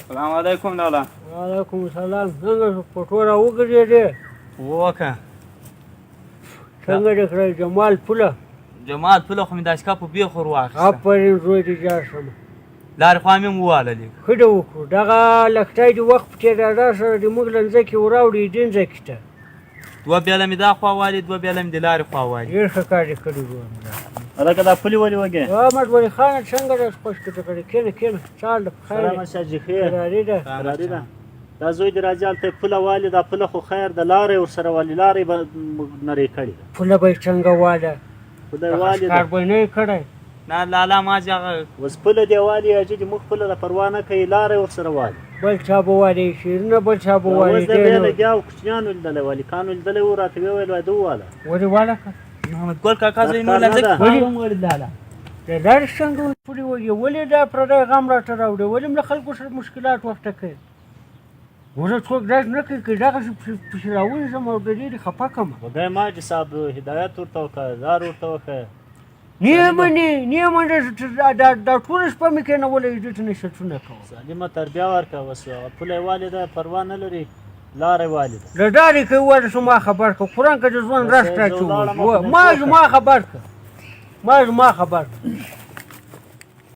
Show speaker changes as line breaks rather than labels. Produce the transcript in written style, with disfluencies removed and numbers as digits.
سلام علیکم لالا.
وعلیکم السلام. څنګه په ټوله وګرځېدې؟
وکه
څنګه دې کړی جمال پوله؟
جمال پوله خو مې داسې کا په بیخ ور واخیسته.
آفرین زوی دې جار شمه.
لارې خوا مې هم وواله لږ.
ښه دې وکړو. دغه لښتی دې وخت په تېرېدا سره دې موږ له ځمکې وراوړې دې ځمکې ته.
دوه بیاله مې دا خوا والي، دوه بیاله مې د لارې خوا والي.
ډېر ښه کار دې کړی و.
هلکه دا پولې ولې وږې؟
احمد ولي خانه څنګه دې خوش کړې کړې؟ کښېنه کښېنه چال دې په خیر
سلام شاه جي خیر.
قراري ده.
قراري ده. دا زوی دې راځي هلته یې پوله والي، دا پوله خو خیر د لارې ورسره والي، لارې به نرۍ کړې ده.
پوله به یې څنګه واله؟
خدای والي
کار
ده.
به نه یې کړی.
نه لالا ما چې هغه
اوس پوله دې والي حاجي دې موږ پوله د پروا نه کوي، لارې ورسره والي.
بل چا به والي شیرونه بل چا به والي.
اوس د بیا لګیا او کوچنیانو لیدلی والي کانو لیدلی و راته ویې ویل وایي ده وواله.
ولې واله کړ؟
محمد ګل کاکا زوی نور
نه ده.
لږ هغه هم ولید لالا.
د لارې څنګه پولې وږي؟ ولې دا پردی غم راته راوړي؟ ولې له خلکو سره مشکلات ورته کوي؟ وزه څوک داسې نه کوي که دغسې پسې راونیسم او د دې خفه کړم.
خدای ماجي صاحب هدایت ورته وکړه، لار ورته وښیه.
نه منې نه منې دا ټوله شپه مې کېنولی دې ته نصیحتونه کوم.
سالمه تربیه ورکړه. اوس پوله یې والې ده، پروا نه لري، لاره یې والې ده.
د ډارې کوي واده شو ما خبر کړه. قرآن که د ژوند راشت راچوي ما خبر کړه. ما خبر کړه.